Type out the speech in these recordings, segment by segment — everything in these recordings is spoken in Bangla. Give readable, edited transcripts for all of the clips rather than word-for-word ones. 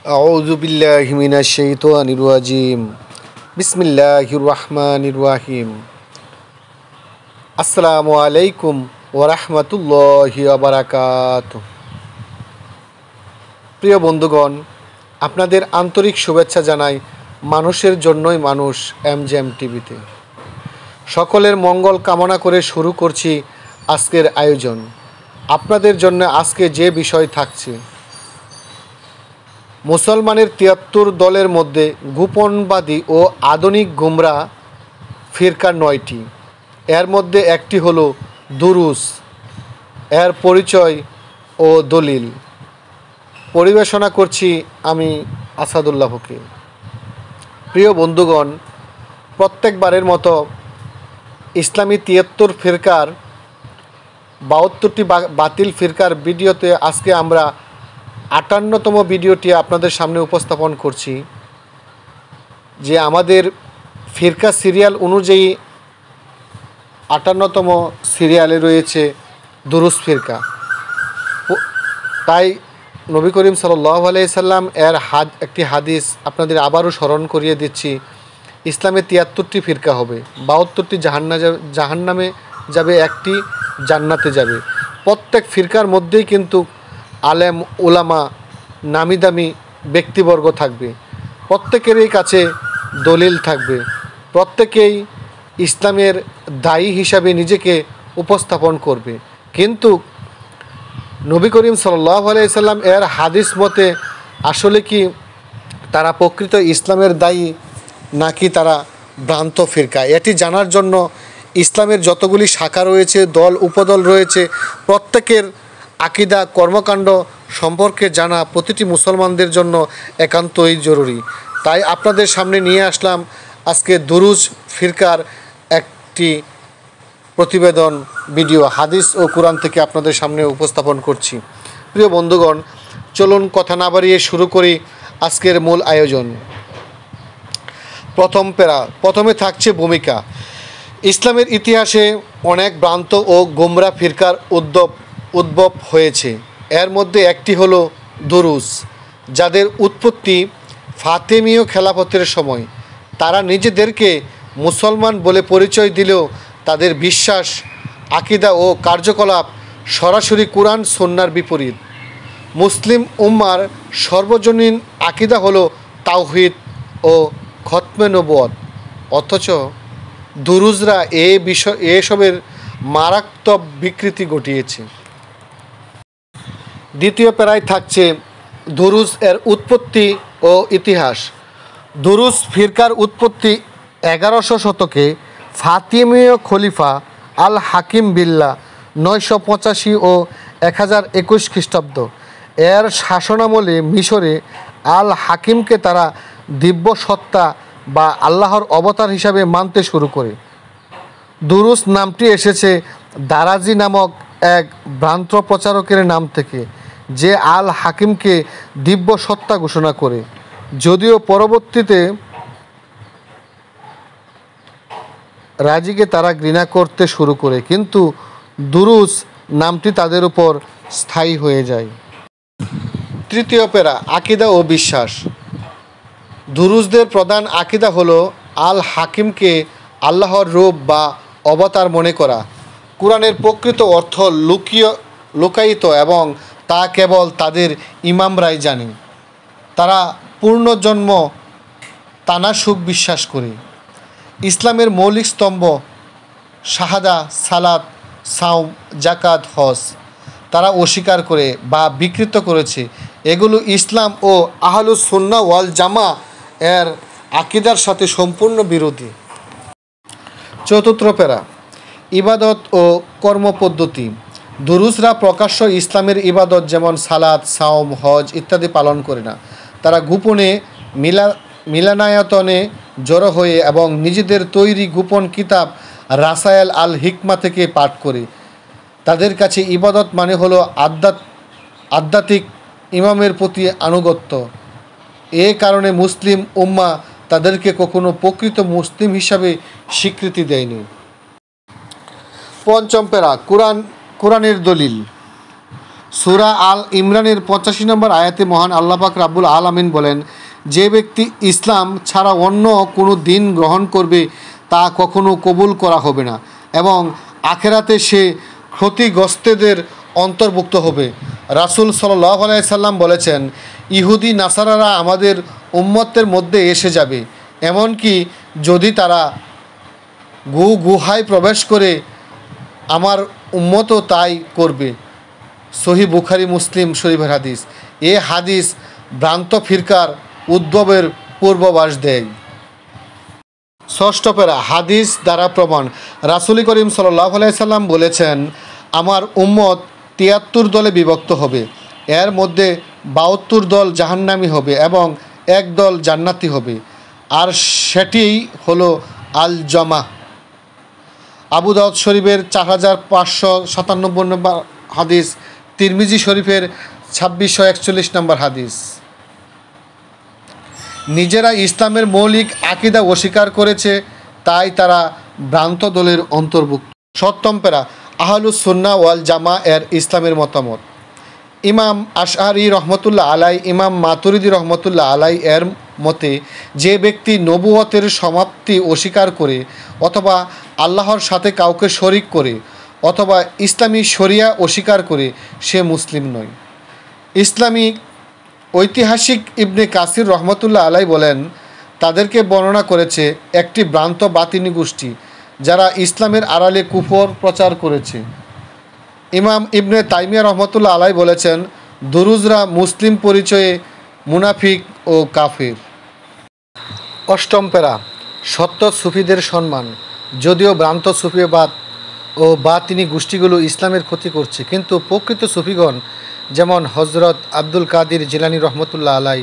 আউযু বিল্লাহি মিনাশ শাইতানির রাজিম। বিসমিল্লাহির রহমানির রহিম। আসসালামু আলাইকুম ওয়া রাহমাতুল্লাহি ওয়া বারাকাতুহু। প্রিয় বন্ধুগণ, আপনাদের আন্তরিক শুভেচ্ছা জানাই মানুষের জন্যই মানুষ এমজেএম টিভিতে। সকলের মঙ্গল কামনা করে শুরু করছি আজকের আয়োজন। আপনাদের জন্য আজকে যে বিষয় থাকছে, মুসলমানের ৭৩ দলের মধ্যে গোপনবাদী ও আধুনিক গুমরা ফিরকা ৯টি। এর মধ্যে একটি হলো দুরুস। এর পরিচয় ও দলিল পরিবেশনা করছি আমি আসাদুল্লাহ ফকির। প্রিয় বন্ধুগণ, প্রত্যেকবারের মতো ইসলামী ৭৩ ফিরকার ৭২টি বাতিল ফিরকার ভিডিওতে আজকে আমরা ৫৮তম ভিডিওটি আপনাদের সামনে উপস্থাপন করছি। যে আমাদের ফিরকা সিরিয়াল অনুযায়ী ৫৮তম সিরিয়ালে রয়েছে দুরুস ফিরকা। তাই নবী করিম সাল্লাল্লাহু আলাইহি সাল্লাম এর একটি হাদিস আপনাদের আবারও স্মরণ করিয়ে দিচ্ছি। ইসলামে ৭৩টি ফিরকা হবে, ৭২টি জাহান্নামে যাবে, একটি জান্নাতে যাবে। প্রত্যেক ফিরকার মধ্যেই কিন্তু আলেম উলামা নামি দামি ব্যক্তিবর্গ থাকবে, প্রত্যেকেরই কাছে দলিল থাকবে, প্রত্যেকেই ইসলামের দায়ী হিসাবে নিজেকে উপস্থাপন করবে। কিন্তু নবী করিম সাল্লাল্লাহু আলাইহি সাল্লাম এর হাদিস মতে আসলে কি তারা প্রকৃত ইসলামের দায়ী নাকি তারা ভ্রান্ত ফিরকা? এটি জানার জন্য ইসলামের যতগুলি শাখা রয়েছে, দল উপদল রয়েছে, প্রত্যেকের আকীদা কর্মকাণ্ড সম্পর্কে জানা প্রতিটি মুসলমানদের জন্য একান্তই জরুরি। তাই আপনাদের সামনে নিয়ে আসলাম আজকে দুরুস ফিরকার একটি প্রতিবেদন ভিডিও, হাদিস ও কোরআন থেকে আপনাদের সামনে উপস্থাপন করছি। প্রিয় বন্ধুগণ, চলুন কথা না বাড়িয়ে শুরু করি আজকের মূল আয়োজন। প্রথমে থাকছে ভূমিকা। ইসলামের ইতিহাসে অনেক ভ্রান্ত ও গোমরা ফিরকার উদ্ভব হয়েছে। এর মধ্যে একটি হলো দুরুস, যাদের উৎপত্তি ফাতেমীয় খেলাফতের সময়। তারা নিজেদেরকে মুসলমান বলে পরিচয় দিলেও তাদের বিশ্বাস, আকীদা ও কার্যকলাপ সরাসরি কুরআন সুন্নাহর বিপরীত। মুসলিম উম্মার সর্বজনীন আকীদা হলো তাওহীদ ও খতমে নবুয়ত, অথচ দুরুজরা এসবের মারাত্মক বিকৃতি ঘটিয়েছে। দ্বিতীয় প্যারায় থাকছে দুরুজ এর উৎপত্তি ও ইতিহাস। দুরুজ ফিরকার উৎপত্তি ১১শ শতকে ফাতিমীয় খলিফা আল হাকিম বিল্লাহ ৯৮৫ ও ১০২১ খ্রিস্টাব্দ এর শাসনামলে মিশরে আল হাকিমকে তারা দিব্য সত্তা বা আল্লাহর অবতার হিসাবে মানতে শুরু করে। দুরুস নামটি এসেছে দারাজি নামক এক ভ্রান্ত প্রচারকের নাম থেকে, যে আল হাকিমকে দিব্য সত্তা ঘোষণা করে। যদিও পরবর্তীতে রাজিকে তারা ঘৃণা করতে শুরু করে, কিন্তু দুরুস নামটি তাদের উপর স্থায়ী হয়ে যায়। তৃতীয় প্যারা, আকীদা ও বিশ্বাস। দুরুজদের প্রধান আকীদা হলো আল হাকিমকে আল্লাহর রূপ বা অবতার মনে করা। কুরআনের প্রকৃত অর্থ লুকায়িত এবং তা কেবল তাদের ইমামরাই জানে। তারা পূর্ণজন্ম তানাসুখ বিশ্বাস করে। ইসলামের মৌলিক স্তম্ভ শাহাদা, সালাত, সাওম, জাকাত, হজ তারা অস্বীকার করে বা বিকৃত করেছে। এগুলো ইসলাম ও আহলুস সুন্নাহ ওয়াল জামা এর আকীদার সাথে সম্পূর্ণ বিরোধী। চতুর্থ প্যারা, ইবাদত ও কর্মপদ্ধতি। দুরুজরা প্রকাশ্য ইসলামের ইবাদত যেমন সালাত, সাওম, হজ ইত্যাদি পালন করে না। তারা গোপনে মিলানায়তনে জড়ো হয়ে এবং নিজেদের তৈরি গোপন কিতাব রাসায়েল আল হিকমা থেকে পাঠ করে। তাদের কাছে ইবাদত মানে হলো আধ্যাত্মিক ইমামের প্রতি আনুগত্য। এ কারণে মুসলিম উম্মাহ তাদেরকে কখনো প্রকৃত মুসলিম হিসাবে স্বীকৃতি দেয়নি। পঞ্চম প্যারা, কোরআনের দলিল। সূরা আল ইমরানের 85 নম্বর আয়াতে মহান আল্লাহ পাক রাব্বুল আলামিন বলেন, যে ব্যক্তি ইসলাম ছাড়া অন্য কোনো দিন গ্রহণ করবে তা কখনো কবুল করা হবে না এবং আখেরাতে সে ক্ষতিগ্রস্তদের অন্তর্ভুক্ত হবে। রাসূল সাল্লাল্লাহু আলাইহি সাল্লাম বলেছেন, ইহুদি নাসারারা আমাদের উম্মতের মধ্যে এসে যাবে, এমনকি যদি তারা গুহায় প্রবেশ করে আমার উম্মতও তাই করবে। সহিহ বুখারী মুসলিম শরীফের হাদিস। এ হাদিস ভ্রান্ত ফিরকার উদ্ভবের পূর্বাভাস দেয়। ষষ্ঠ প্যারা, হাদিস দ্বারা প্রমাণ। রাসূল করিম সাল্লাল্লাহু আলাইহি সাল্লাম বলেছেন, আমার উম্মত ৭৩ দলে বিভক্ত হবে, এর মধ্যে ৭২ দল জাহান্নামী হবে এবং এক দল জান্নাতি হবে, আর সেটিই হলো আল জামাহ। আবু দাউদ শরীফের ৪৫৯৭ নম্বর হাদিস, তিরমিজি শরীফের ২৬৪১ নম্বর হাদিস। নিজেরা ইসলামের মৌলিক আকীদা অস্বীকার করেছে, তাই তারা ভ্রান্ত দলের অন্তর্ভুক্ত। সপ্তম প্যারা, আহলুস সুন্নাহ ওয়াল জামা এর ইসলামের মতামত। ইমাম আশআরী রহমতুল্লাহ আলাই, ইমাম মাতুরিদি রহমতুল্লাহ আলাই এর মতে, যে ব্যক্তি নবুয়তের সমাপ্তি অস্বীকার করে অথবা আল্লাহর সাথে কাউকে শরিক করে অথবা ইসলামী শরিয়া অস্বীকার করে সে মুসলিম নয়। ইসলামী ঐতিহাসিক ইবনে কাসির রহমতুল্লাহ আলাই বলেন, তাদেরকে বর্ণনা করেছে একটি ভ্রান্ত বাতিনি গোষ্ঠী যারা ইসলামের আড়ালে কুফর প্রচার করেছে। ইমাম ইবনে তাইমিয়া রহমতুল্লাহ আলাই বলেছেন, দুরুজরা মুসলিম পরিচয়ে মুনাফিক ও কাফির। অষ্টম প্যারা, সত্য সুফিদের সম্মান। যদিও ভ্রান্ত সুফিবাদ ও বাতিনি গোষ্ঠীগুলো ইসলামের ক্ষতি করছে, কিন্তু প্রকৃত সুফিগণ যেমন হজরত আব্দুল কাদির জিলানী রহমতুল্লাহ আলাই,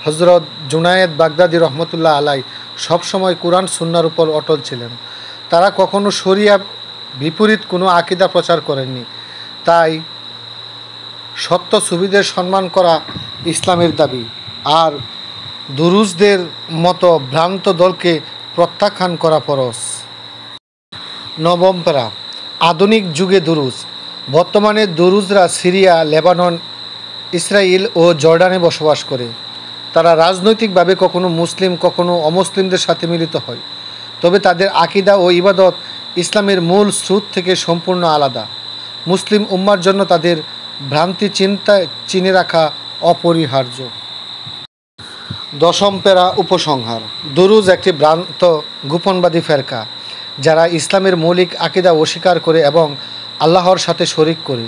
হজরত জুনায়েদ বাগদাদি রহমতুল্লাহ আলাই সবসময় কোরআন সুন্নাহর উপর অটল ছিলেন। তারা কখনো শরিয়া বিপরীত কোনো আকীদা প্রচার করেননি। তাই সত্য সুফিদের সম্মান করা ইসলামের দাবি, আর দুরুজদের মতো ভ্রান্ত দলকে প্রত্যাখ্যান করা ফরজ। নবম প্যারা, আধুনিক যুগে দুরুজ। বর্তমানে দুরুজরা সিরিয়া, লেবানন, ইসরায়েল ও জর্ডানে বসবাস করে। তারা রাজনৈতিকভাবে কখনো মুসলিম কখনো অমুসলিমদের সাথে মিলিত হয়, তবে তাদের আকীদা ও ইবাদত ইসলামের মূল স্রোত থেকে সম্পূর্ণ আলাদা। মুসলিম উম্মার জন্য তাদের ভ্রান্তি চিনে রাখা অপরিহার্য। দশম প্যারা, উপসংহার। দুরুজ একটি ভ্রান্ত গোপনবাদী ফেরকা যারা ইসলামের মৌলিক আকীদা অস্বীকার করে এবং আল্লাহর সাথে শরিক করে।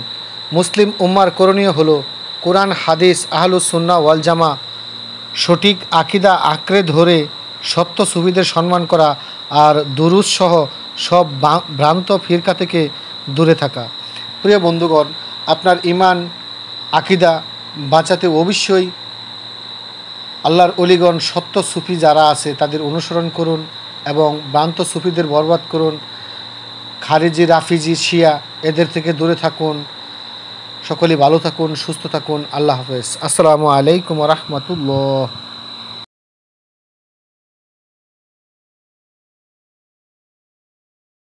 মুসলিম উম্মার করণীয় হলো কোরআন, হাদিস, আহলুস সুন্নাহ ওয়াল জামা সঠিক আকীদা আঁকড়ে ধরে সত্য সুফিদের সম্মান করা আর দুরুজ সহ সব ভ্রান্ত ফিরকা থেকে দূরে থাকা। প্রিয় বন্ধুগণ, আপনার ঈমান আকীদা বাঁচাতে অবশ্যই আল্লাহর অলিগণ সত্য সুফি যারা আছে তাদের অনুসরণ করুন এবং ভ্রান্ত সুফিদের বরবাদ করুন। খারিজি, রাফিজি, শিয়া এদের থেকে দূরে থাকুন। সকলেই ভালো থাকুন, সুস্থ থাকুন। আল্লাহ হাফেজ। আসসালামু আলাইকুম ওয়া রাহমাতুল্লাহ।